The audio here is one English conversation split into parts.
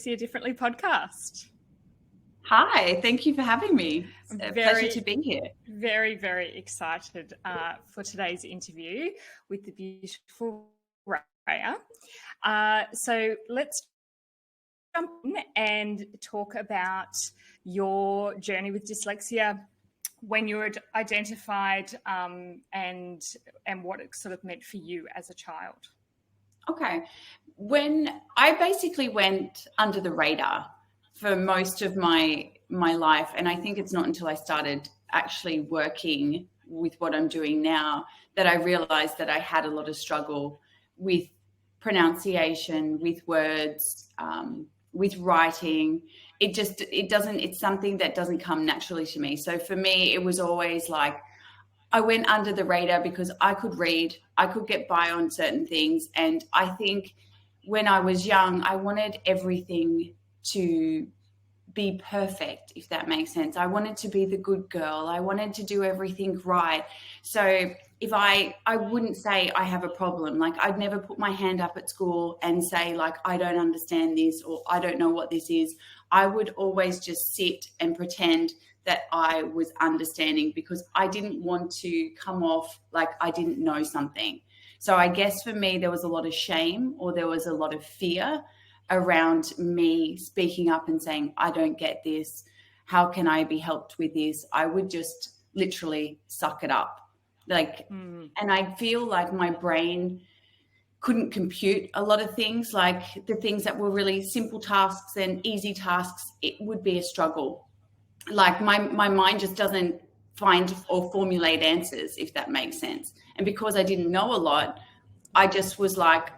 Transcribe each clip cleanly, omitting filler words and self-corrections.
Dyslexia Differently podcast. Hi, thank you for having me. It's a pleasure to be here. Very, very excited for today's interview with the beautiful Reaya. So let's jump in and talk about your journey with dyslexia, when you were identified, and what it sort of meant for you as a child. Okay. When I basically went under the radar for most of my life, and I think it's not until I started actually working with what I'm doing now that I realized that I had a lot of struggle with pronunciation, with words, with writing. It's something that doesn't come naturally to me. So for me, it was always like I went under the radar because I could read, I could get by on certain things. And I think when I was young, I wanted everything to be perfect, if that makes sense. I wanted to be the good girl. I wanted to do everything right. So if I wouldn't say I have a problem, like I'd never put my hand up at school and say like, I don't understand this, or I don't know what this is. I would always just sit and pretend that I was understanding because I didn't want to come off like I didn't know something. So I guess for me, there was a lot of shame, or there was a lot of fear around me speaking up and saying, I don't get this. How can I be helped with this? I would just literally suck it up. And I feel like my brain couldn't compute a lot of things, like the things that were really simple tasks and easy tasks, it would be a struggle. Like my mind just doesn't find or formulate answers, if that makes sense. And because I didn't know a lot, I just was like,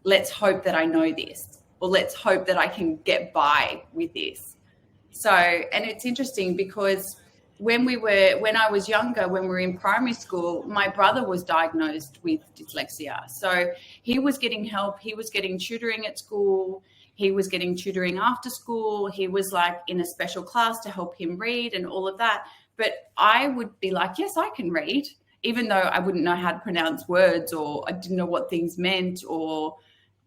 let's hope that I know this, or let's hope that I can get by with this. So, and it's interesting because when I was younger, when we were in primary school, my brother was diagnosed with dyslexia. So he was getting help. He was getting tutoring at school. He was getting tutoring after school. He was like in a special class to help him read and all of that. But I would be like, yes, I can read, even though I wouldn't know how to pronounce words, or I didn't know what things meant, or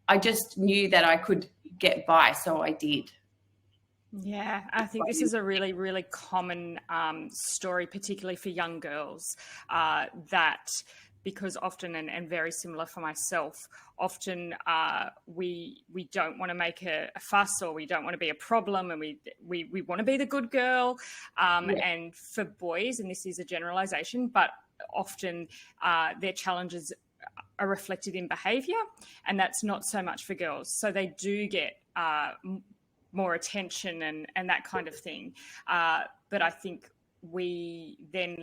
I just knew that I could get by. So I did. Yeah, I think this is a really, really common story, particularly for young girls, that because often, and very similar for myself, often we don't want to make a fuss, or we don't want to be a problem, and we want to be the good girl. And for boys, and this is a generalization, but often their challenges are reflected in behavior, and that's not so much for girls. So they do get more attention and that kind of thing. But I think we then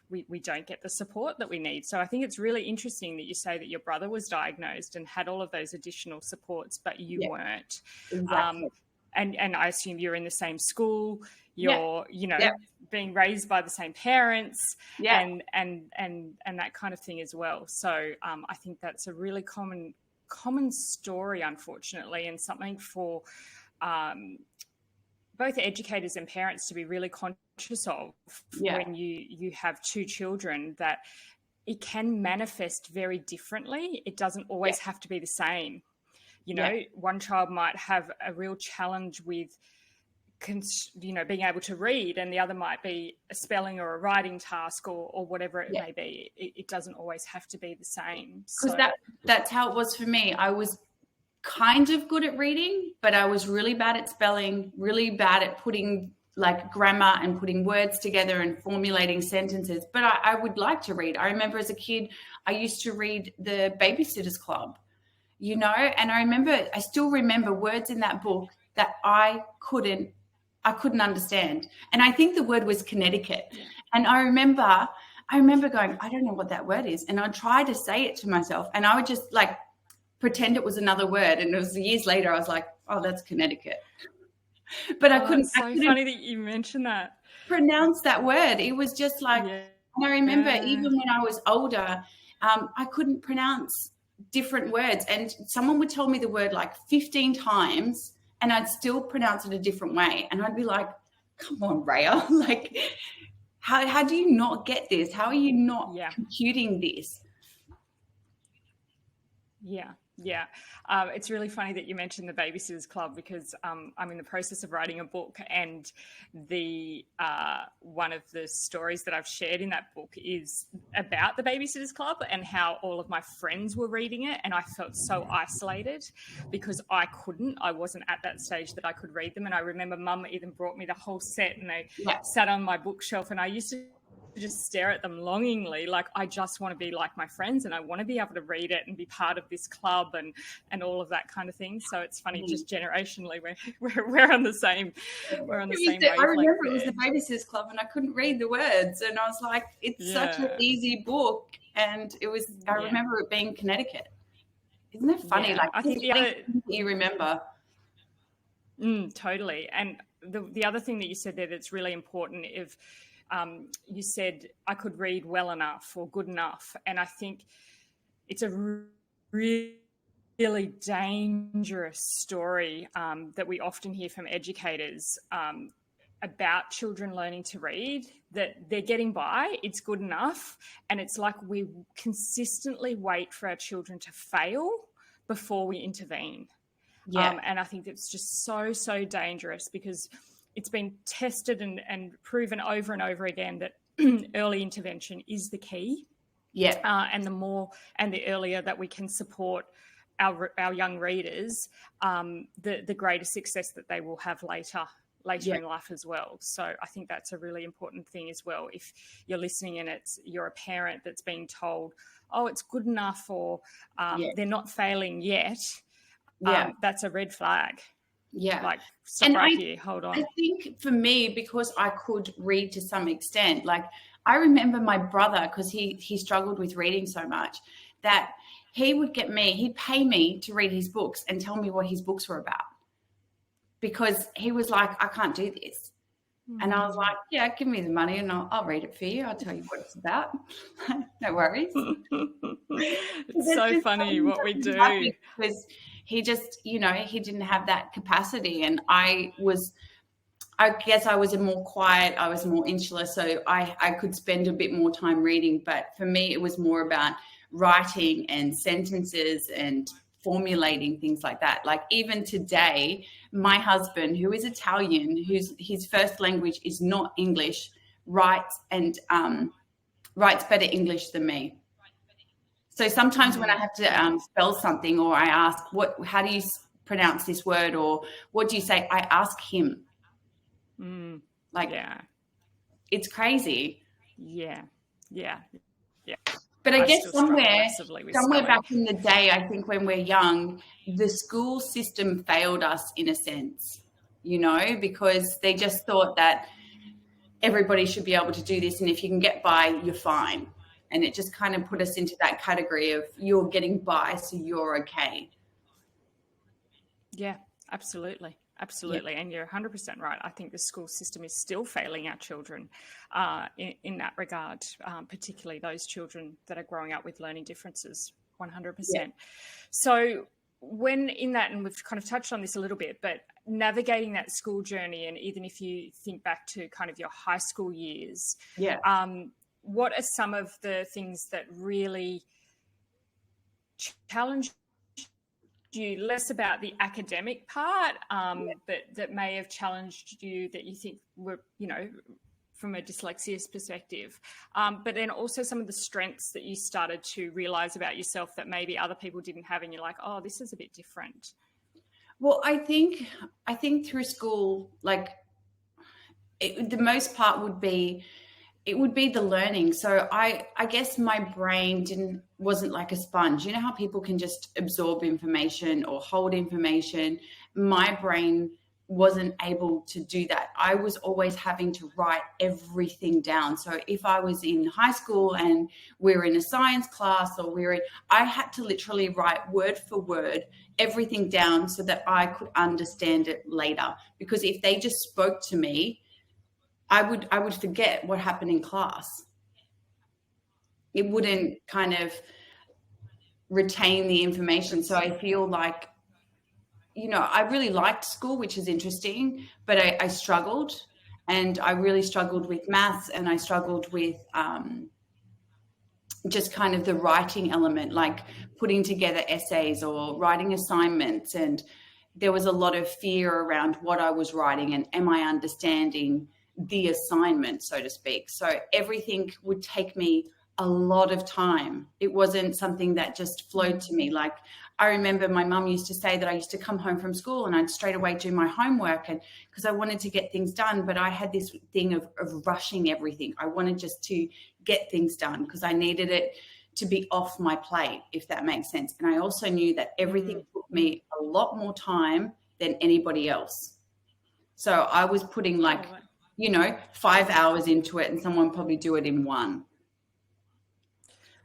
we don't get the support that we need. So I think it's really interesting that you say that your brother was diagnosed and had all of those additional supports, but you weren't. Exactly. And I assume you're in the same school, you're, being raised by the same parents, and that kind of thing as well. So I think that's a really common story, unfortunately, and something for both educators and parents to be really conscious of when you have two children, that it can manifest very differently. It doesn't always have to be the same. One child might have a real challenge with being able to read, and the other might be a spelling or a writing task, or whatever it may be. It doesn't always have to be the same. Because that's how it was for me. I was kind of good at reading, but I was really bad at spelling, really bad at putting like grammar and putting words together and formulating sentences. But I would like to read. I remember as a kid, I used to read the Babysitter's Club, and I still remember words in that book that I couldn't understand. And I think the word was Connecticut. And I remember going, I don't know what that word is. And I'd try to say it to myself, and I would just like pretend it was another word. And it was years later, I was like, oh, that's Connecticut. But I couldn't. It's so funny that you mentioned that. Pronounce that word. It was just like, and I remember even when I was older, I couldn't pronounce different words. And someone would tell me the word like 15 times, and I'd still pronounce it a different way. And I'd be like, come on, Reaya, like, how do you not get this? How are you not computing this? Yeah. Yeah, it's really funny that you mentioned the Babysitters Club because I'm in the process of writing a book, and the one of the stories that I've shared in that book is about the Babysitters Club and how all of my friends were reading it, and I felt so isolated because I wasn't at that stage that I could read them. And I remember Mum even brought me the whole set, and they sat on my bookshelf, and I used to just stare at them longingly, like I just want to be like my friends and I want to be able to read it and be part of this club and all of that kind of thing. So it's funny, just generationally we're on the same wavelength. I remember it was the Babysitters Club and I couldn't read the words, and I was like, it's such an easy book, and it was I remember it being Connecticut. Isn't that funny? Yeah, like I think the other you remember. Totally. And the other thing that you said there that's really important, if you said I could read well enough or good enough. And I think it's a really dangerous story that we often hear from educators about children learning to read, that they're getting by, it's good enough. And it's like we consistently wait for our children to fail before we intervene. And I think that's just so dangerous because it's been tested and proven over and over again that early intervention is the key. And the earlier that we can support our young readers, the greater success that they will have later in life as well. So I think that's a really important thing as well. If you're listening and you're a parent that's being told, oh, it's good enough, or they're not failing yet, that's a red flag. Like, stop here, hold on. I think for me, because I could read to some extent, like I remember my brother, because he struggled with reading so much, that he'd pay me to read his books and tell me what his books were about. Because he was like, I can't do this. And I was like, yeah, give me the money and I'll read it for you. I'll tell you what it's about. No worries. It's so funny what we do. Because he just, he didn't have that capacity. And I guess I was more quiet. I was more insular. So I could spend a bit more time reading. But for me, it was more about writing and sentences and formulating things like that. Like even today, my husband, who is Italian, his first language is not English, writes better English than me. So sometimes when I have to spell something, or I ask, how do you pronounce this word, or what do you say, I ask him. It's crazy. Yeah. But I guess somewhere back in the day, I think when we're young, the school system failed us in a sense, because they just thought that everybody should be able to do this. And if you can get by, you're fine. And it just kind of put us into that category of you're getting by, so you're okay. Yeah, absolutely. Absolutely. And you're 100% right. I think the school system is still failing our children in that regard, particularly those children that are growing up with learning differences, 100%. Yeah. So when in that, and we've kind of touched on this a little bit, but navigating that school journey, and even if you think back to kind of your high school years, what are some of the things that really challenged you, less about the academic part, but that may have challenged you, that you think were, from a dyslexia perspective, but then also some of the strengths that you started to realize about yourself that maybe other people didn't have, and you're like, oh, this is a bit different? Well, I think through school, the most part would be the learning. So I guess my brain wasn't like a sponge. You know how people can just absorb information or hold information? My brain wasn't able to do that. I was always having to write everything down. So if I was in high school and we were in a science class, or I had to literally write word for word everything down so that I could understand it later. Because if they just spoke to me, I would forget what happened in class. It wouldn't kind of retain the information. So I feel like, I really liked school, which is interesting, but I struggled, and I really struggled with maths, and I struggled with just kind of the writing element, like putting together essays or writing assignments. And there was a lot of fear around what I was writing and am I understanding the assignment, so to speak. So everything would take me a lot of time. It wasn't something that just flowed to me. Like, I remember my mum used to say that I used to come home from school and I'd straight away do my homework, and because I wanted to get things done, but I had this thing of rushing everything. I wanted just to get things done because I needed it to be off my plate, if that makes sense. And I also knew that everything took me a lot more time than anybody else. So I was putting 5 hours into it, and someone probably do it in 1.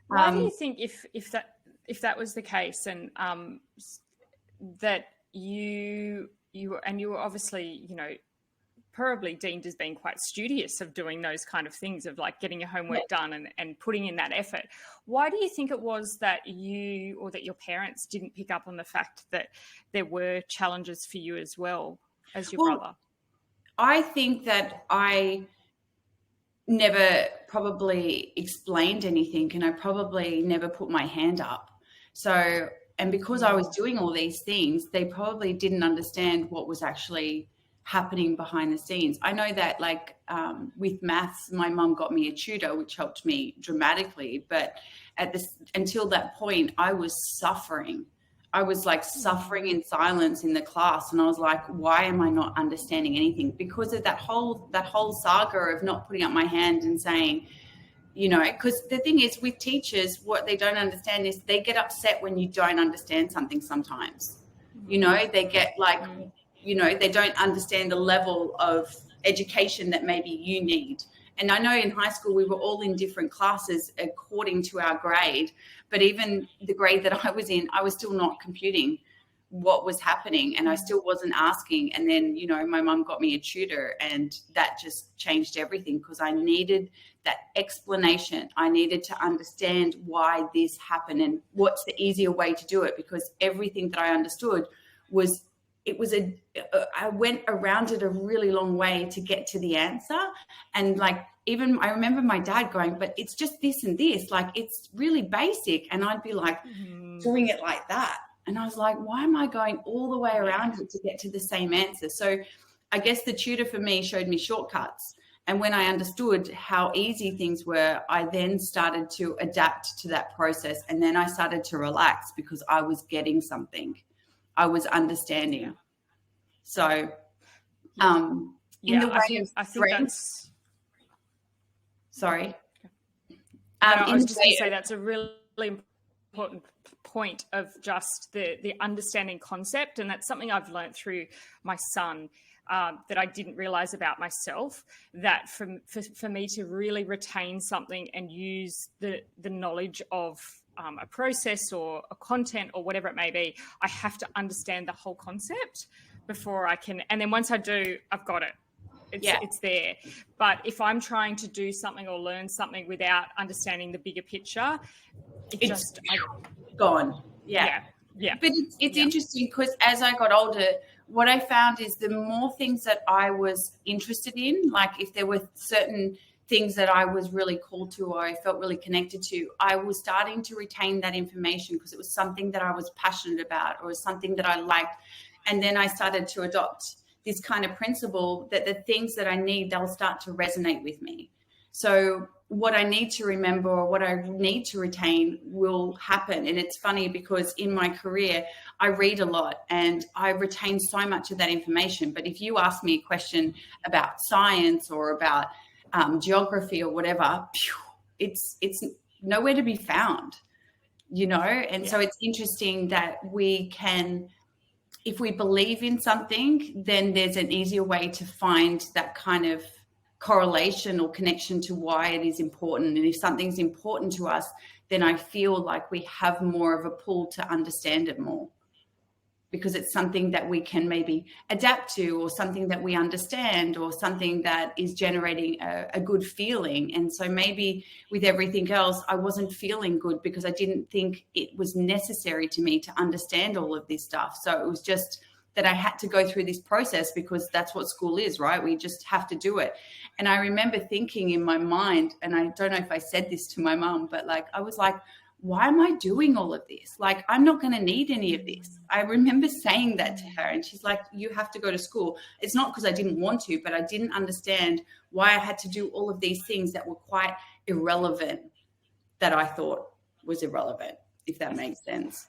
Why do you think if that was the case, and that you were obviously, probably deemed as being quite studious of doing those kind of things, of like getting your homework done and putting in that effort. Why do you think it was that you or that your parents didn't pick up on the fact that there were challenges for you as well as your brother? I think that I never probably explained anything, and I probably never put my hand up. So, and because I was doing all these things, they probably didn't understand what was actually happening behind the scenes. I know that with maths, my mum got me a tutor, which helped me dramatically. But until that point, I was suffering. I was suffering in silence in the class. And I was like, why am I not understanding anything? Because of that whole saga of not putting up my hand and saying, because the thing is with teachers, what they don't understand is they get upset when you don't understand something sometimes. They get they don't understand the level of education that maybe you need. And I know in high school, we were all in different classes according to our grade, but even the grade that I was in, I was still not computing what was happening, and I still wasn't asking. And then, my mum got me a tutor, and that just changed everything, because I needed that explanation. I needed to understand why this happened and what's the easier way to do it, because everything that I understood was, I went around it a really long way to get to the answer. And even I remember my dad going, but it's just this and this, it's really basic. And I'd be doing it like that. And I was like, why am I going all the way around it to get to the same answer? So I guess the tutor for me showed me shortcuts. And when I understood how easy things were, I then started to adapt to that process. And then I started to relax because I was getting something. I was understanding. So, in the way I think that's. Sorry. I was just going to say that's a really important point of just the understanding concept, and that's something I've learned through my son that I didn't realize about myself. That for me to really retain something and use the knowledge of a process or a content or whatever it may be, I have to understand the whole concept before I can. And then once I do, I've got it. It's there. But if I'm trying to do something or learn something without understanding the bigger picture, it's gone. Yeah. But it's interesting, because as I got older, what I found is the more things that I was interested in, if there were certain things that I was really called to or I felt really connected to, I was starting to retain that information because it was something that I was passionate about or something that I liked. And then I started to adopt this kind of principle that the things that I need, they'll start to resonate with me. So what I need to remember or what I need to retain will happen. And it's funny because in my career, I read a lot and I retain so much of that information. But if you ask me a question about science or about geography or whatever, it's nowhere to be found, And so it's interesting that we can, if we believe in something, then there's an easier way to find that kind of correlation or connection to why it is important. And if something's important to us, then I feel like we have more of a pull to understand it more, because it's something that we can maybe adapt to, or something that we understand, or something that is generating a good feeling. And so maybe with everything else, I wasn't feeling good because I didn't think it was necessary to me to understand all of this stuff. So it was just that I had to go through this process because that's what school is, right? We just have to do it. And I remember thinking in my mind, and I don't know if I said this to my mom, but like, I was like, why am I doing all of this? Like, I'm not going to need any of this. I remember saying that to her, and she's like, you have to go to school. It's not because I didn't want to, but I didn't understand why I had to do all of these things that were quite irrelevant, that I thought was irrelevant, if that makes sense.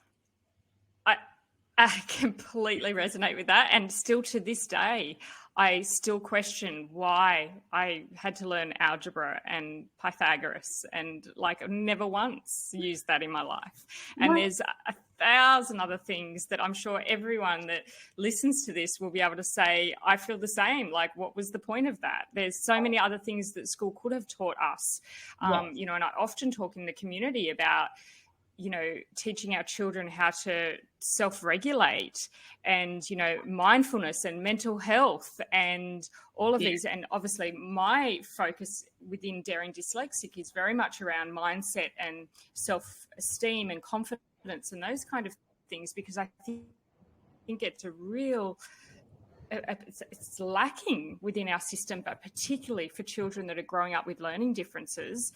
I completely resonate with that. And still to this day, I still question why I had to learn algebra and Pythagoras, and like I've never once used that in my life. And there's 1,000 other things that I'm sure everyone that listens to this will be able to say, I feel the same. Like, what was the point of that? There's so many other things that school could have taught us. You know, and I often talk in the community about, you know, teaching our children how to self-regulate and, you know, mindfulness and mental health and all of these. And obviously my focus within Daring Dyslexic is very much around mindset and self-esteem and confidence and those kind of things, because I think it's a real... it's lacking within our system, but particularly for children that are growing up with learning differences,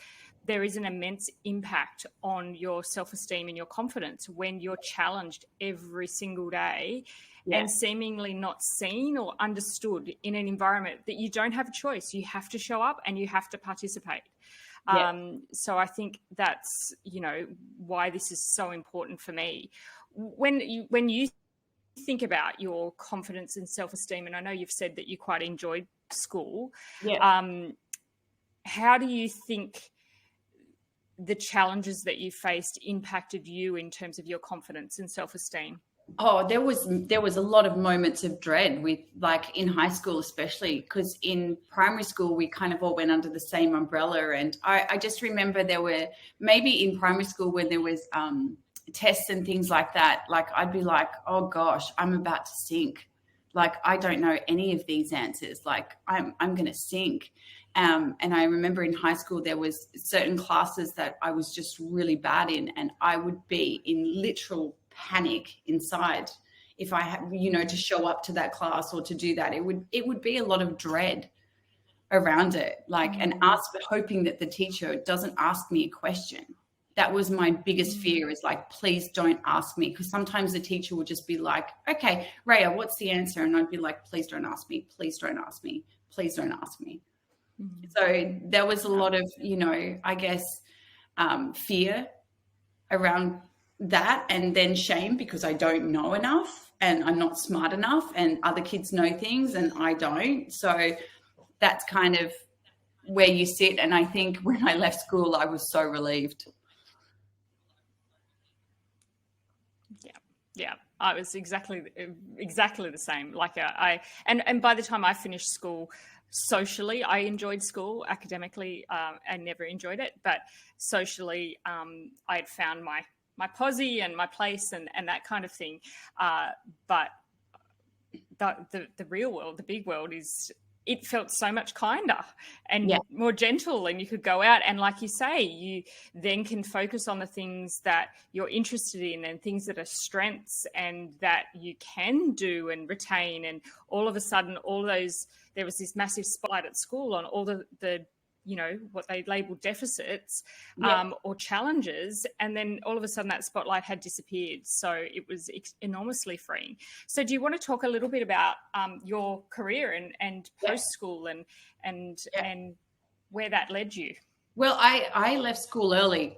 there is an immense impact on your self-esteem and your confidence when you're challenged every single day and seemingly not seen or understood in an environment that you don't have a choice. You have to show up and you have to participate. So I think that's, you know, why this is so important for me. When you think about your confidence and self-esteem, and I know you've said that you quite enjoyed school, how do you think the challenges that you faced impacted you in terms of your confidence and self-esteem? Oh, there was a lot of moments of dread with, like, in high school, especially because in primary school we kind of all went under the same umbrella. And I just remember there were maybe in primary school when there was tests and things like that, like I'd be like, oh gosh, I'm about to sink. Like, I don't know any of these answers. Like, I'm going to sink. And I remember in high school, there was certain classes that I was just really bad in, and I would be in literal panic inside if I had, you know, to show up to that class or to do that. It would be a lot of dread around it, like, and hoping that the teacher doesn't ask me a question. That was my biggest fear, is like, please don't ask me. Because sometimes the teacher would just be like, okay, Reaya, what's the answer? And I'd be like, please don't ask me. Please don't ask me. Please don't ask me. So there was a lot of, you know, I guess, fear around that, and then shame because I don't know enough and I'm not smart enough, and other kids know things and I don't. So that's kind of where you sit. And I think when I left school, I was so relieved. Yeah, I was exactly the same. Like and by the time I finished school, socially, I enjoyed school. Academically, I never enjoyed it, but socially, I had found my posse and my place and that kind of thing. But the real world, the big world, it felt so much kinder and more gentle, and you could go out and, like you say, you then can focus on the things that you're interested in and things that are strengths and that you can do and retain. And all of a sudden, there was this massive spotlight at school on all the you know, what they labeled deficits or challenges. And then all of a sudden that spotlight had disappeared. So it was enormously freeing. So do you want to talk a little bit about your career and post-school and where that led you? Well, I left school early.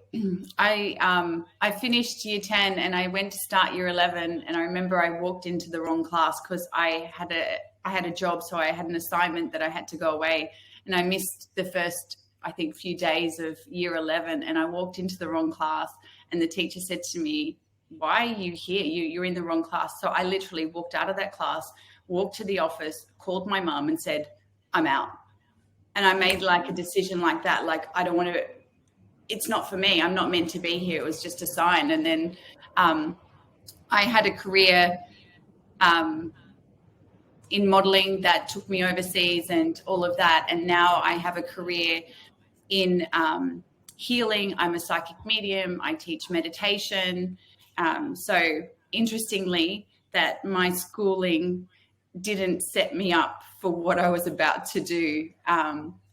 I finished year 10 and I went to start year 11. And I remember I walked into the wrong class because I had a job. So I had an assignment that I had to go away. And I missed the first, I think, few days of year 11. And I walked into the wrong class. And the teacher said to me, why are you here? You're in the wrong class. So I literally walked out of that class, walked to the office, called my mum and said, I'm out. And I made like a decision like that. Like, I don't want to, it's not for me. I'm not meant to be here. It was just a sign. And then I had a career in modeling that took me overseas and all of that. And now I have a career in healing. I'm a psychic medium. I teach meditation. So interestingly, that my schooling didn't set me up for what I was about to do.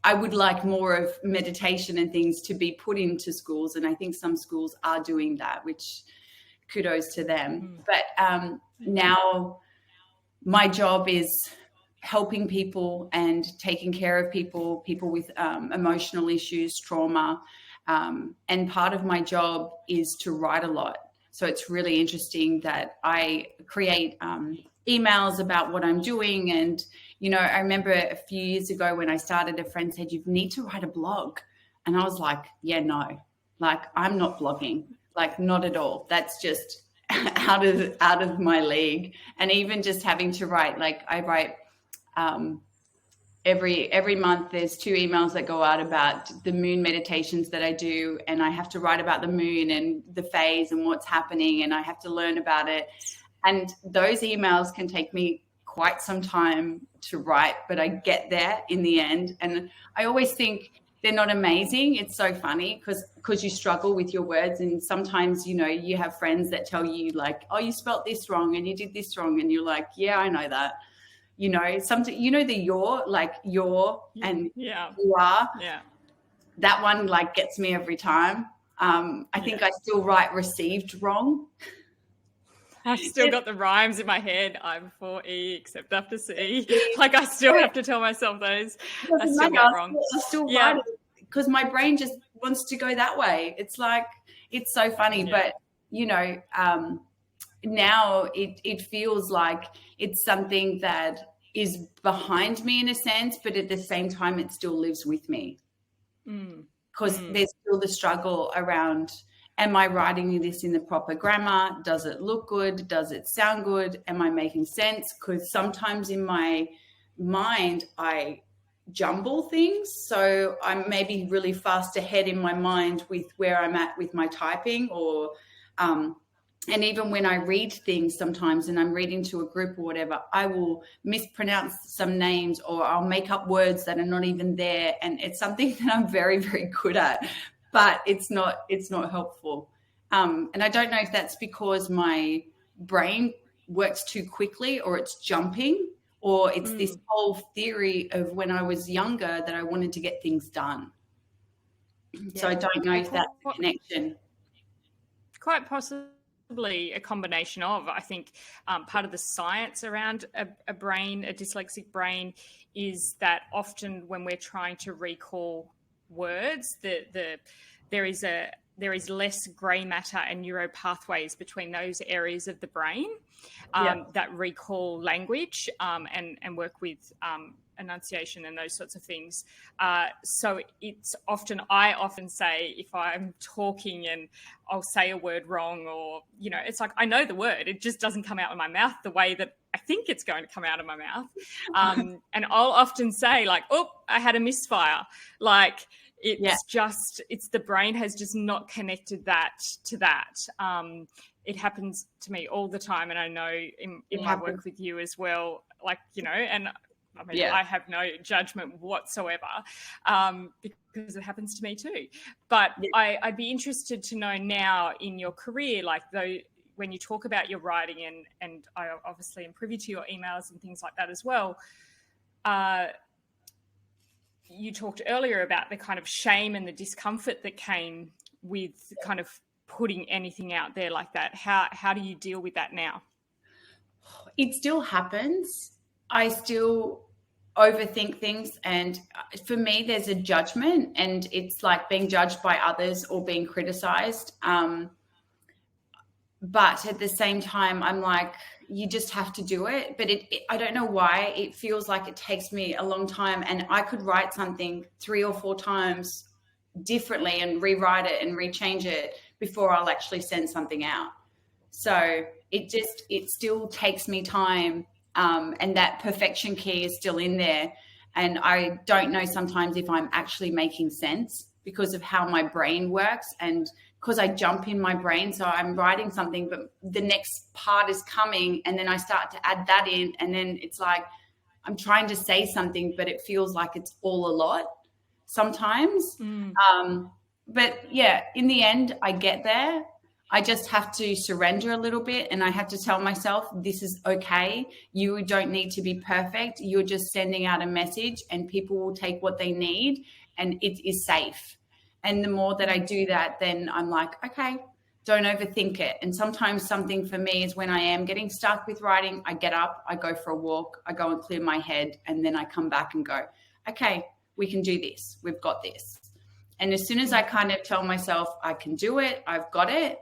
I would like more of meditation and things to be put into schools, and I think some schools are doing that, which kudos to them. But now my job is helping people and taking care of people with emotional issues, trauma. And part of my job is to write a lot. So it's really interesting that I create emails about what I'm doing. And, you know, I remember a few years ago when I started, a friend said, you need to write a blog. And I was like, yeah, no, like I'm not blogging, like not at all. That's just out of my league. And even just having to write, like I write every month, there's 2 emails that go out about the moon meditations that I do. And I have to write about the moon and the phase and what's happening. And I have to learn about it. And those emails can take me quite some time to write, but I get there in the end. And I always think they're not amazing. It's so funny because you struggle with your words. And sometimes, you know, you have friends that tell you like, oh, you spelt this wrong and you did this wrong. And you're like, yeah, I know that. You know, something, you know, the you're like you're and you are. Yeah. That one like gets me every time. I think I still write received wrong. I've still got the rhymes in my head. I'm for E except after C. Like I still have to tell myself those. I still get it wrong. I still write it because my brain just wants to go that way. It's like, it's so funny. But, you know, now it feels like it's something that is behind me in a sense, but at the same time, it still lives with me. Because there's still the struggle around, am I writing this in the proper grammar? Does it look good? Does it sound good? Am I making sense? Because sometimes in my mind, I jumble things. So I'm maybe really fast ahead in my mind with where I'm at with my typing or, and even when I read things sometimes and I'm reading to a group or whatever, I will mispronounce some names or I'll make up words that are not even there. And it's something that I'm very, very good at, but it's not helpful. And I don't know if that's because my brain works too quickly or it's jumping or it's this whole theory of when I was younger that I wanted to get things done. So I don't know if that's a connection. Quite possibly a combination of, I think part of the science around a brain, a dyslexic brain, is that often when we're trying to recall words, there is less grey matter and neural pathways between those areas of the brain that recall language and work with enunciation and those sorts of things. So I often say if I'm talking and I'll say a word wrong or, you know, it's like I know the word, it just doesn't come out of my mouth the way that I think it's going to come out of my mouth. And I'll often say like, oh, I had a misfire. Like, it's the brain has just not connected that to that. It happens to me all the time. And I know in my work with you as well, like, you know, and I mean, I have no judgment whatsoever because it happens to me too. But I'd be interested to know now in your career, like though, when you talk about your writing and I obviously am privy to your emails and things like that as well, you talked earlier about the kind of shame and the discomfort that came with kind of putting anything out there like that. How do you deal with that now? It still happens. I still overthink things. And for me, there's a judgment and it's like being judged by others or being criticized. But at the same time, I'm like, you just have to do it. But I don't know why it feels like it takes me a long time and I could write something 3 or 4 times differently and rewrite it and rechange it before I'll actually send something out. So it still takes me time. And that perfection key is still in there. And I don't know sometimes if I'm actually making sense because of how my brain works and because I jump in my brain. So I'm writing something, but the next part is coming and then I start to add that in. And then it's like, I'm trying to say something, but it feels like it's all a lot sometimes. But yeah, in the end, I get there. I just have to surrender a little bit, and I have to tell myself, this is okay. You don't need to be perfect. You're just sending out a message, and people will take what they need, and it is safe. And the more that I do that, then I'm like, okay, don't overthink it. And sometimes something for me is when I am getting stuck with writing, I get up, I go for a walk, I go and clear my head, and then I come back and go, okay, we can do this. We've got this. And as soon as I kind of tell myself I can do it, I've got it,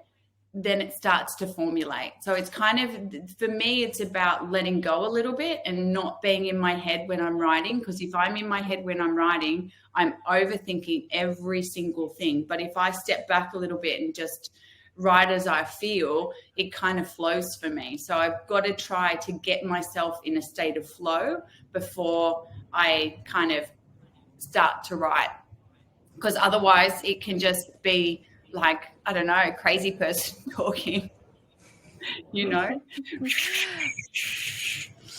then it starts to formulate. So it's kind of, for me, it's about letting go a little bit and not being in my head when I'm writing. Because if I'm in my head when I'm writing, I'm overthinking every single thing. But if I step back a little bit and just write as I feel, it kind of flows for me. So I've got to try to get myself in a state of flow before I kind of start to write. Because otherwise it can just be like, I don't know, a crazy person talking, you know?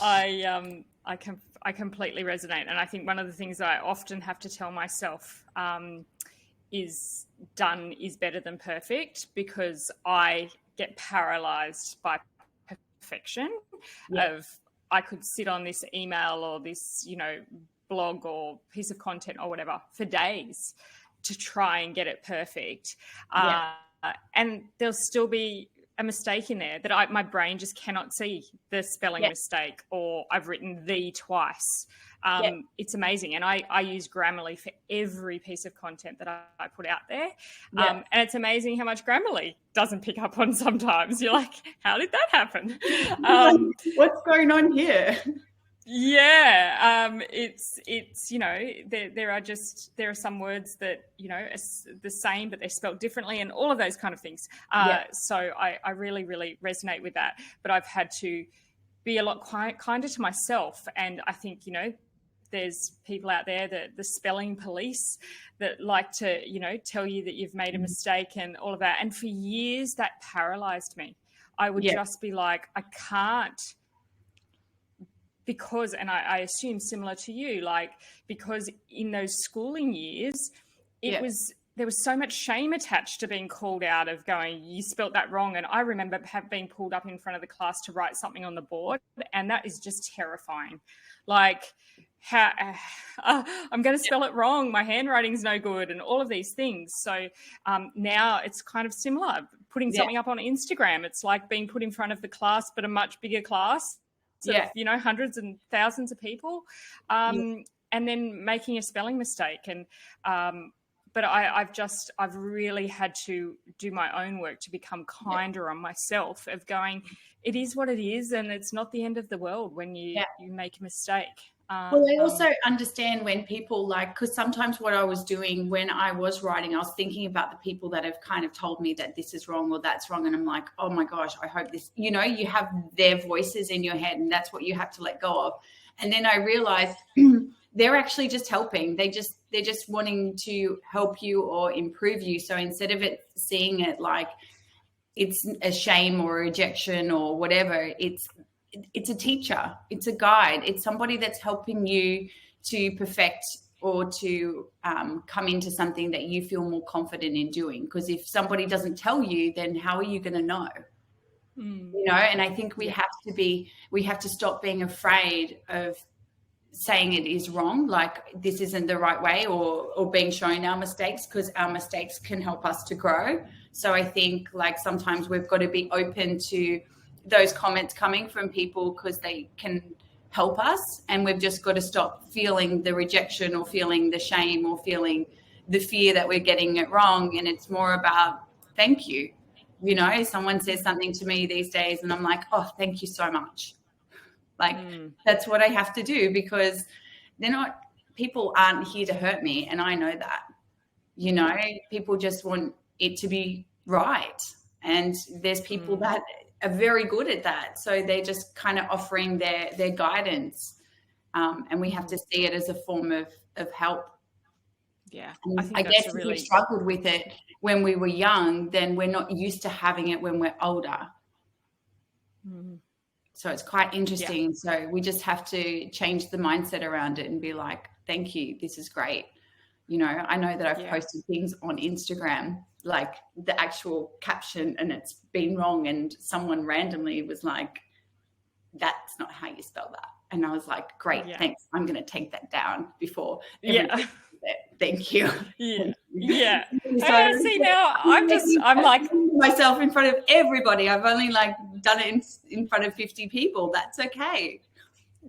I completely resonate. And I think one of the things I often have to tell myself is done is better than perfect, because I get paralyzed by perfection. Of I could sit on this email or this, blog or piece of content or whatever for days to try and get it perfect. And there'll still be a mistake in there that my brain just cannot see the spelling mistake, or I've written the twice. It's amazing. And I use Grammarly for every piece of content that I put out there. And it's amazing how much Grammarly doesn't pick up on sometimes. You're like, how did that happen? What's going on here? It's there are some words that are the same but they're spelled differently, and all of those kind of things. So I really, really resonate with that. But I've had to be a lot kinder to myself, and I think there's people out there, that the spelling police, that like to tell you that you've made a mistake and all of that. And for years that paralyzed me. I would just be like, I can't. Because, and I assume similar to you, because in those schooling years, there was so much shame attached to being called out, of going, you spelt that wrong. And I remember being pulled up in front of the class to write something on the board, and that is just terrifying. How I'm going to spell it wrong, my handwriting's no good, and all of these things. So now it's kind of similar. Putting something up on Instagram, it's like being put in front of the class, but a much bigger class. Of, hundreds and thousands of people, and then making a spelling mistake. And but I've really had to do my own work to become kinder on myself, of going, it is what it is, and it's not the end of the world when you make a mistake. Well, I also understand when people because sometimes what I was doing when I was writing, I was thinking about the people that have kind of told me that this is wrong or that's wrong. And I'm like, oh my gosh, I hope this, you have their voices in your head, and that's what you have to let go of. And then I realized they're actually just helping. They're just wanting to help you or improve you. So instead of seeing it like it's a shame or a rejection or whatever, it's a teacher, it's a guide, it's somebody that's helping you to perfect or to come into something that you feel more confident in doing. Because if somebody doesn't tell you, then how are you going to know? And I think we have to stop being afraid of saying it is wrong, like this isn't the right way, or being shown our mistakes, because our mistakes can help us to grow. So I think sometimes we've got to be open to those comments coming from people, because they can help us, and we've just got to stop feeling the rejection or feeling the shame or feeling the fear that we're getting it wrong. And it's more about thank you. Someone says something to me these days and I'm like, oh, thank you so much. That's what I have to do, because people aren't here to hurt me, and I know that. People just want it to be right, and there's people that are very good at that. So they're just kind of offering their guidance. And we have to see it as a form of help. Yeah. I guess if we struggled with it when we were young, then we're not used to having it when we're older. So it's quite interesting. Yeah. So we just have to change the mindset around it and be like, thank you, this is great. I know that I've posted things on Instagram like the actual caption and it's been wrong, and someone randomly was like, that's not how you spell that. And I was like, great, thanks. I'm going to take that down before everybody sees it. Thank you. Yeah. So See, now I'm like myself in front of everybody. I've only like done it in front of 50 people. That's okay.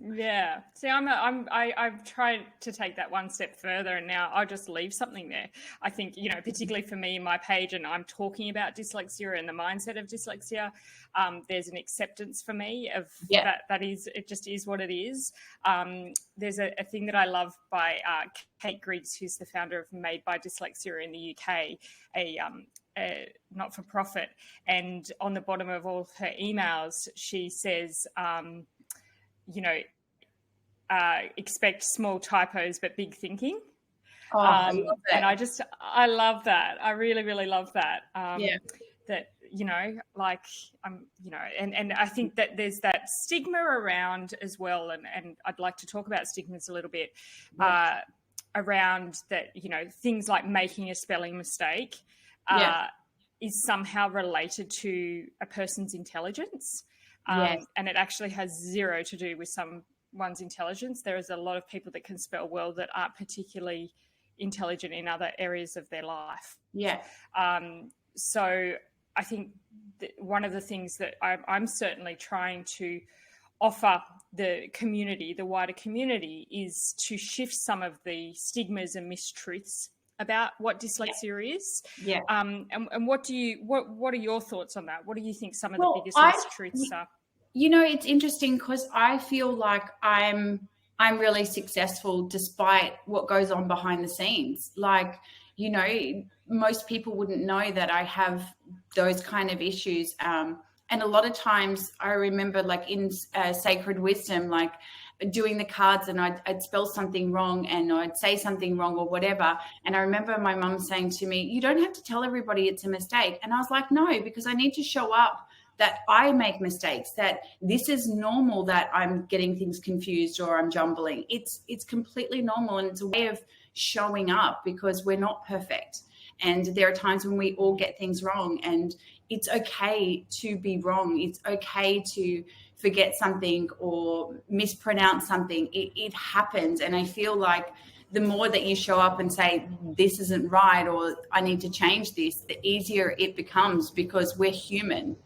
Yeah. See, I've tried to take that one step further, and now I'll just leave something there. I think, particularly for me, my page, and I'm talking about dyslexia and the mindset of dyslexia. There's an acceptance for me of that is, it just is what it is. There's a thing that I love by Kate Griggs, who's the founder of Made by Dyslexia in the UK, a not-for-profit. And on the bottom of all her emails, she says, expect small typos but big thinking. I love that. And I love that. I really, really love that. That, and I think that there's that stigma around as well. And I'd like to talk about stigmas a little bit around that, things like making a spelling mistake is somehow related to a person's intelligence. And it actually has zero to do with someone's intelligence. There is a lot of people that can spell well that aren't particularly intelligent in other areas of their life. So I think one of the things that I'm certainly trying to offer the community, the wider community, is to shift some of the stigmas and mistruths about what dyslexia is. And what are your thoughts on that? What do you think some of the biggest mistruths are? It's interesting because I feel like I'm really successful despite what goes on behind the scenes. Like, most people wouldn't know that I have those kind of issues. And a lot of times I remember, like in Sacred Wisdom, like doing the cards, and I'd spell something wrong and I'd say something wrong or whatever. And I remember my mum saying to me, you don't have to tell everybody it's a mistake. And I was like, no, because I need to show up that I make mistakes, that this is normal, that I'm getting things confused or I'm jumbling. It's completely normal, and it's a way of showing up because we're not perfect. And there are times when we all get things wrong, and it's okay to be wrong. It's okay to forget something or mispronounce something. It happens. And I feel like the more that you show up and say, this isn't right, or I need to change this, the easier it becomes, because we're human.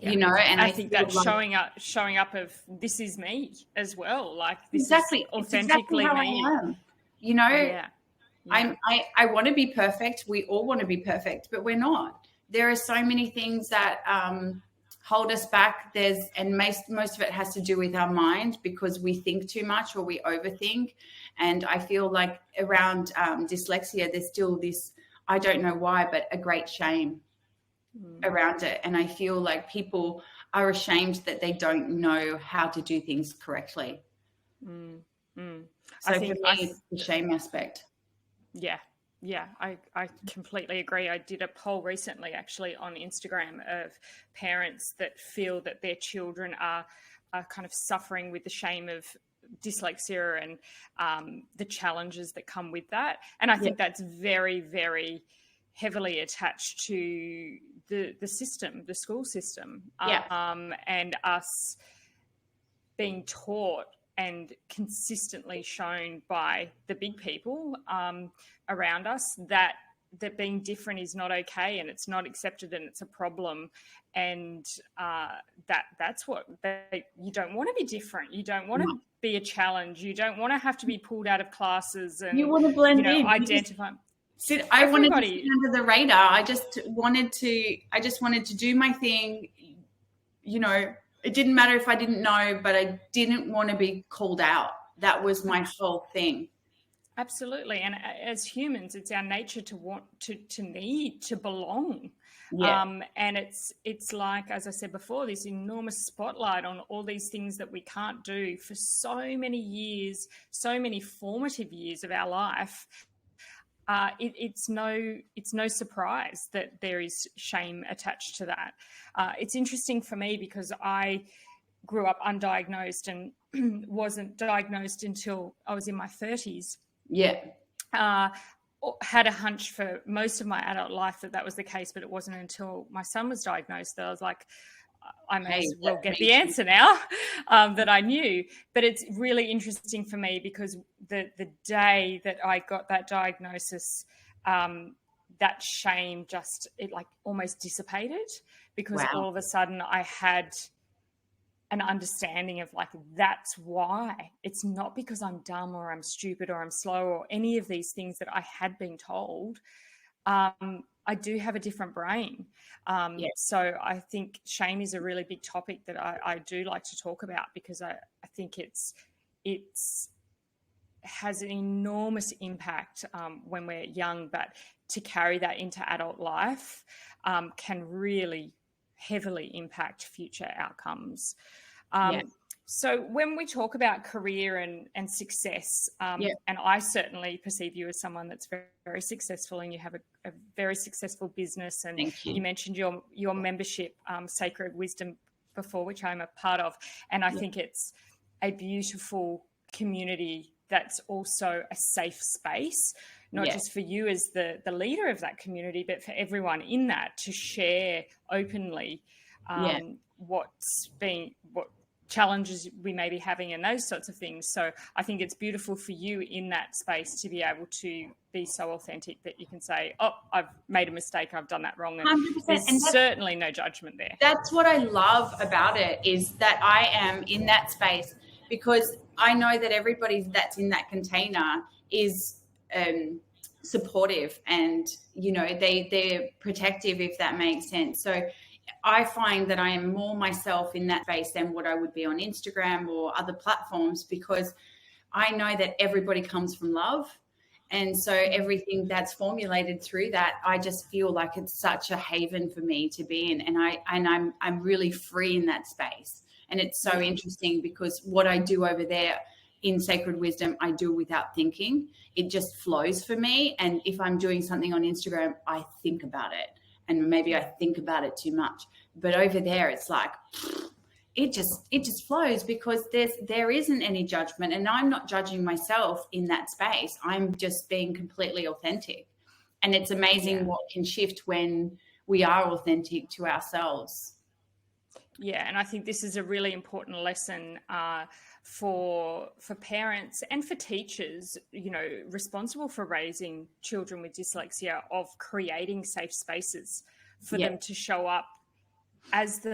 And I think that like showing up of this is me as well. Like this is authentically me. I am. I want to be perfect. We all want to be perfect, but we're not. There are so many things that hold us back. Most of it has to do with our mind, because we think too much or we overthink. And I feel like around dyslexia, there's still this, I don't know why, but a great shame around it. And I feel like people are ashamed that they don't know how to do things correctly. So for me, it's the shame aspect. I completely agree. I did a poll recently actually on Instagram of parents that feel that their children are kind of suffering with the shame of dyslexia and the challenges that come with that. And I think that's very, very heavily attached to the system, the school system, and us being taught and consistently shown by the big people around us that being different is not okay, and it's not accepted, and it's a problem, and that's what you don't want to be different. You don't want to be a challenge. You don't want to have to be pulled out of classes, and you want to blend in. Identify. I wanted to sit under the radar. I just wanted to do my thing. It didn't matter if I didn't know, but I didn't want to be called out. That was my whole thing. Absolutely. And as humans, it's our nature to want to need to belong. And it's like, as I said before, this enormous spotlight on all these things that we can't do for so many years, so many formative years of our life. It's no surprise that there is shame attached to that. It's interesting for me because I grew up undiagnosed and wasn't diagnosed until I was in my 30s. had a hunch for most of my adult life that was the case, but it wasn't until my son was diagnosed that I was like, I may as well get the answer now, that I knew. But it's really interesting for me because the day that I got that diagnosis, that shame it like almost dissipated, because Wow. all of a sudden I had an understanding of like, that's why. It's not because I'm dumb or I'm stupid or I'm slow or any of these things that I had been told. I do have a different brain. So I think shame is a really big topic that I do like to talk about, because I think it's has an enormous impact when we're young, but to carry that into adult life can really heavily impact future outcomes. So when we talk about career and success, and I certainly perceive you as someone that's very, very successful, and you have a very successful business. And you mentioned your membership, Sacred Wisdom, before, which I'm a part of. And I think it's a beautiful community that's also a safe space, not just for you as the leader of that community, but for everyone in that to share openly what challenges we may be having and those sorts of things. So I think it's beautiful for you in that space to be able to be so authentic that you can say, oh, I've made a mistake, I've done that wrong. And 100%. there's certainly no judgment there. That's what I love about it, is that I am in that space, because I know that everybody that's in that container is supportive, and, you know, they're protective, if that makes sense. So I find that I am more myself in that space than what I would be on Instagram or other platforms, because I know that everybody comes from love. And so everything that's formulated through that, I just feel like it's such a haven for me to be in. And I'm really free in that space. And it's so interesting, because what I do over there in Sacred Wisdom, I do without thinking. It just flows for me. And if I'm doing something on Instagram, I think about it. And maybe I think about it too much. But over there, it's like, it just flows, because there isn't any judgment, and I'm not judging myself in that space. I'm just being completely authentic. And it's amazing what can shift when we are authentic to ourselves. Yeah, and I think this is a really important lesson for parents and for teachers, you know, responsible for raising children with dyslexia, of creating safe spaces for them to show up as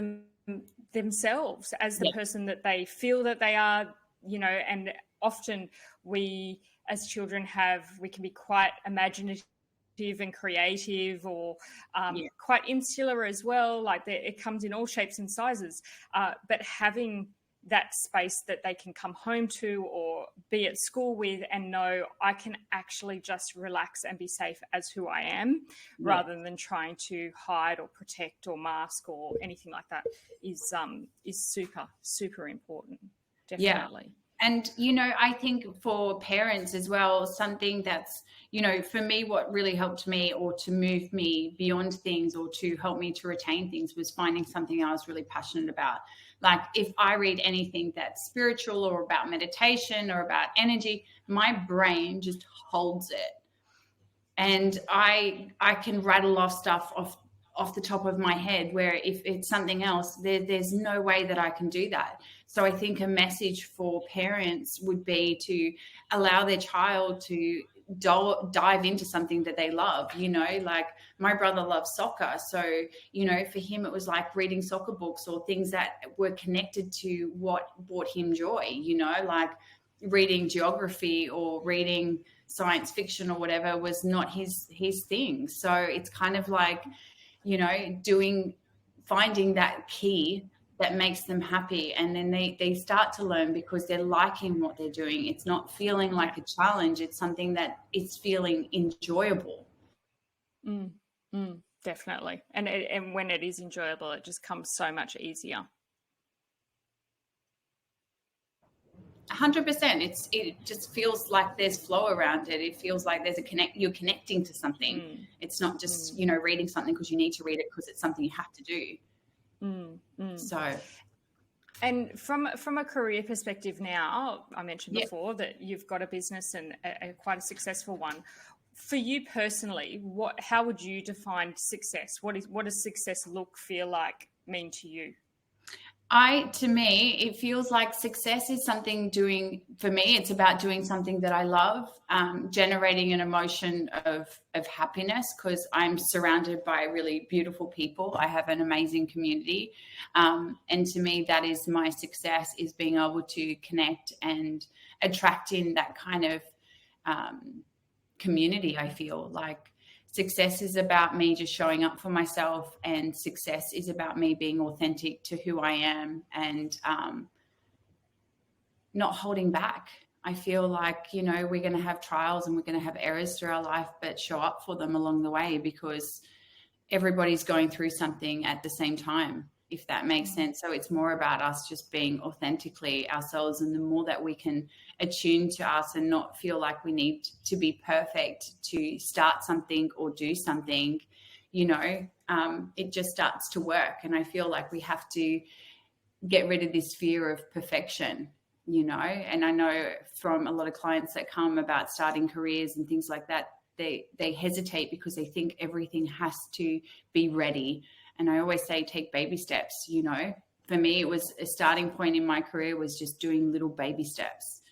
themselves, as the person that they feel that they are, you know. And often we as children we can be quite imaginative and creative, or quite insular as well. Like it comes in all shapes and sizes, but having that space that they can come home to or be at school with and know I can actually just relax and be safe as who I am, rather than trying to hide or protect or mask or anything like that, is super, super important. Definitely. And, you know, I think for parents as well, something that's, you know, for me, what really helped me, or to move me beyond things, or to help me to retain things, was finding something I was really passionate about. Like if I read anything that's spiritual or about meditation or about energy, my brain just holds it. And I can rattle off stuff off the top of my head, where if it's something else, there's no way that I can do that. So I think a message for parents would be to allow their child to dive into something that they love. You know, like my brother loves soccer. So, you know, for him, it was like reading soccer books or things that were connected to what brought him joy, you know, like reading geography or reading science fiction or whatever was not his thing. So it's kind of like, you know, finding that key that makes them happy, and then they start to learn because they're liking what they're doing. It's not feeling like a challenge, it's something that it's feeling enjoyable. Definitely. And when it is enjoyable, it just comes so much easier. 100%. It just feels like there's flow around it. It feels like there's you're connecting to something. It's not just, you know, reading something because you need to read it because it's something you have to do. So, and from a career perspective now, I mentioned before that you've got a business and quite a successful one. for you personally, how would you define success? What does success look, feel like, mean to you? To me, it feels like success is for me, it's about doing something that I love, generating an emotion of happiness, because I'm surrounded by really beautiful people. I have an amazing community. And to me, that is my success, is being able to connect and attract in that kind of community. I feel like success is about me just showing up for myself, and success is about me being authentic to who I am, and not holding back. I feel like, we're going to have trials and we're going to have errors through our life, but show up for them along the way, because everybody's going through something at the same time, if that makes sense. So it's more about us just being authentically ourselves, and the more that we can attune to us and not feel like we need to be perfect to start something or do something, it just starts to work. And I feel like we have to get rid of this fear of perfection, and I know from a lot of clients that come about starting careers and things like that, they hesitate because they think everything has to be ready. And I always say, take baby steps. For me, it was a starting point in my career was just doing little baby steps,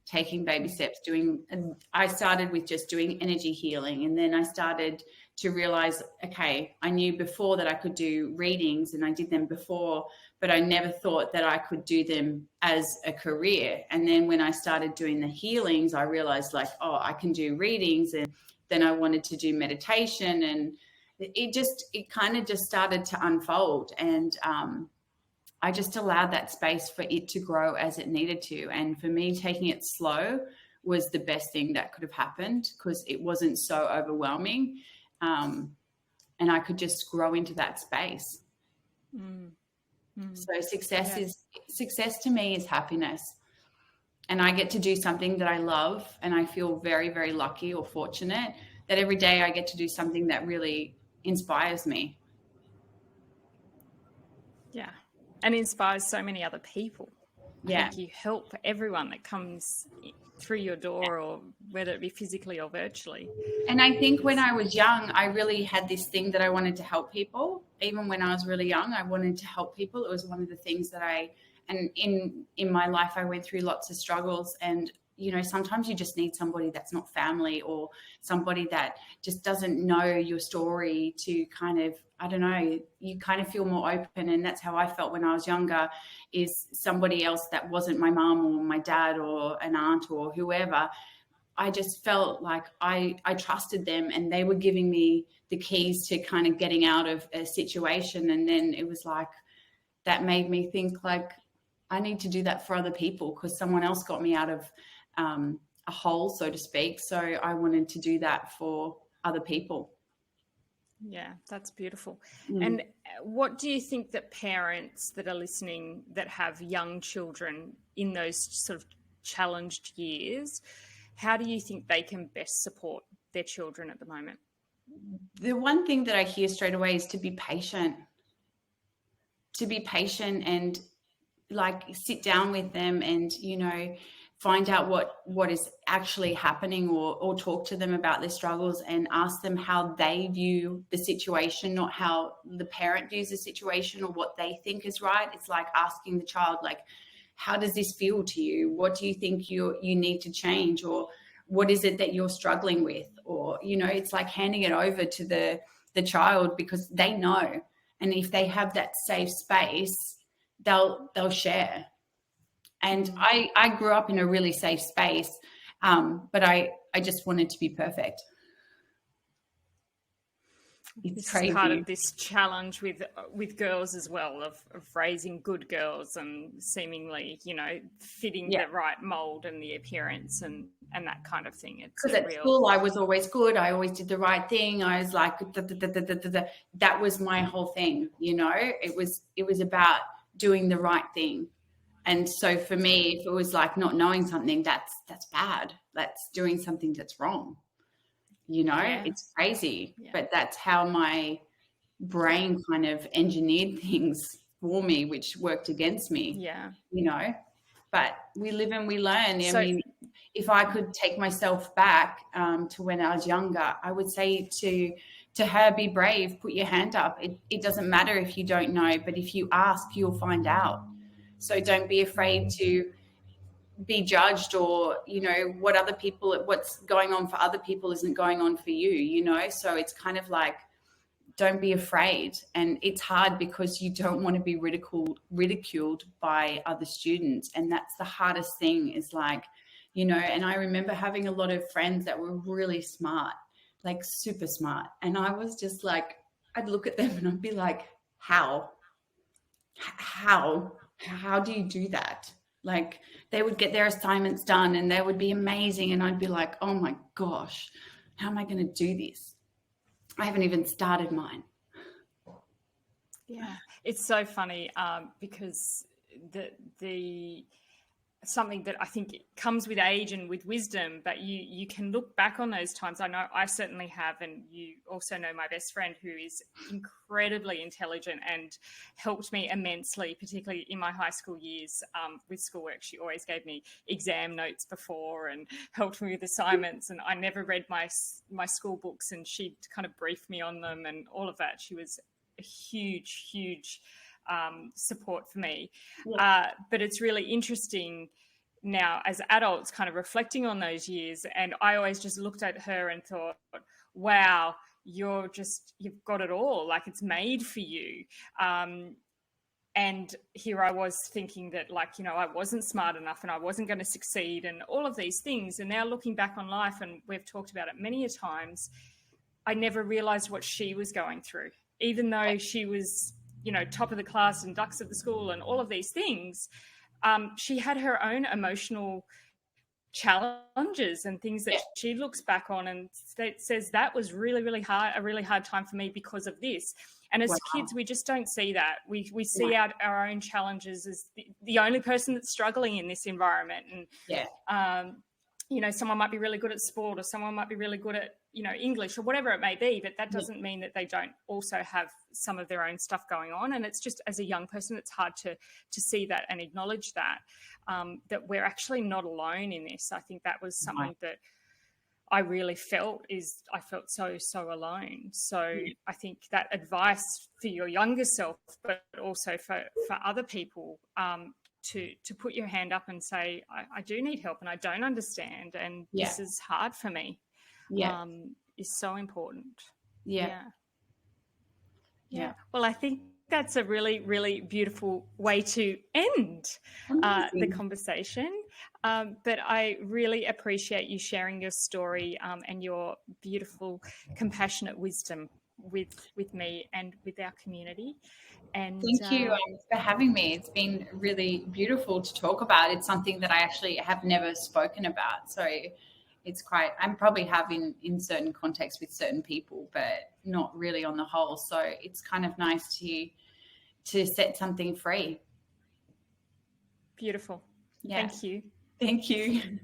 taking baby steps, and I started with just doing energy healing. And then I started to realize, okay, I knew before that I could do readings, and I did them before, but I never thought that I could do them as a career. And then when I started doing the healings, I realized I can do readings. And then I wanted to do meditation, and it kind of just started to unfold. And I just allowed that space for it to grow as it needed to. And for me, taking it slow was the best thing that could have happened, because it wasn't so overwhelming. And I could just grow into that space. So success to me is happiness. And I get to do something that I love. And I feel very, very lucky or fortunate that every day I get to do something that really inspires me. Yeah. And inspires so many other people. Yeah. I think you help everyone that comes through your door, or whether it be physically or virtually. And I think when I was young, I really had this thing that I wanted to help people. Even when I was really young, I wanted to help people. It was one of the things that and in my life, I went through lots of struggles, and sometimes you just need somebody that's not family, or somebody that just doesn't know your story to kind of, I don't know, you kind of feel more open. And that's how I felt when I was younger, is somebody else that wasn't my mom or my dad or an aunt or whoever. I just felt like I trusted them, and they were giving me the keys to kind of getting out of a situation. And then it was like, that made me think like, I need to do that for other people, because someone else got me out of a hole, so to speak. So I wanted to do that for other people. Yeah, that's beautiful. And what do you think that parents that are listening that have young children in those sort of challenged years, how do you think they can best support their children at the moment? The one thing that I hear straight away is to be patient. To be patient and sit down with them and, find out what is actually happening, or talk to them about their struggles and ask them how they view the situation, not how the parent views the situation or what they think is right. It's like asking the child, how does this feel to you? What do you think you need to change? Or what is it that you're struggling with? Or, it's like handing it over to the child, because they know. And if they have that safe space, they'll share. And I grew up in a really safe space, but I just wanted to be perfect. It's crazy. Is part of this challenge with girls as well, of raising good girls and seemingly, fitting the right mold and the appearance and that kind of thing. Because at school, I was always good. I always did the right thing. I was like, that was my whole thing. It was about doing the right thing. And so for me, if it was like not knowing something, that's bad. That's doing something that's wrong. It's crazy, but that's how my brain kind of engineered things for me, which worked against me. Yeah. But we live and we learn. I mean, if I could take myself back to when I was younger, I would say to her, be brave, put your hand up. It doesn't matter if you don't know, but if you ask, you'll find out. So don't be afraid to be judged, or, what's going on for other people isn't going on for you, So it's kind of like, don't be afraid. And it's hard because you don't want to be ridiculed by other students. And that's the hardest thing, is like, and I remember having a lot of friends that were really smart, like super smart. And I was just like, I'd look at them and I'd be like, how do you do that? Like, they would get their assignments done and they would be amazing. And I'd be like, oh my gosh, how am I going to do this? I haven't even started mine. Yeah, it's so funny because the something that I think comes with age and with wisdom, but you can look back on those times. I know I certainly have, and you also know my best friend, who is incredibly intelligent and helped me immensely, particularly in my high school years with schoolwork. She always gave me exam notes before and helped me with assignments, and I never read my school books, and she'd kind of brief me on them and all of that. She was a huge support for me. Yeah. But it's really interesting now as adults kind of reflecting on those years, and I always just looked at her and thought, wow, you've got it all, like it's made for you. And here I was thinking that, like, I wasn't smart enough and I wasn't going to succeed and all of these things. And now looking back on life, and we've talked about it many a times, I never realized what she was going through, even though she was top of the class and dux of the school and all of these things. She had her own emotional challenges and things that she looks back on and says that was really, really hard, a really hard time for me because of this. And as kids, we just don't see that. We see our own challenges as the only person that's struggling in this environment. And, someone might be really good at sport, or someone might be really good at, English or whatever it may be, but that doesn't mean that they don't also have some of their own stuff going on. And it's just, as a young person, it's hard to see that and acknowledge that, that we're actually not alone in this. I think that was something that I really felt I felt so alone. So I think that advice for your younger self, but also for other people, to put your hand up and say, I do need help and I don't understand, and this is hard for me, is so important. Yeah. Well, I think that's a really, really beautiful way to end the conversation. But I really appreciate you sharing your story and your beautiful, compassionate wisdom with me and with our community. And thank you for having me. It's been really beautiful to talk about. It's something that I actually have never spoken about. So it's I'm probably having in certain contexts with certain people, but not really on the whole. So it's kind of nice to set something free. Beautiful. Yeah. Thank you. Thank you.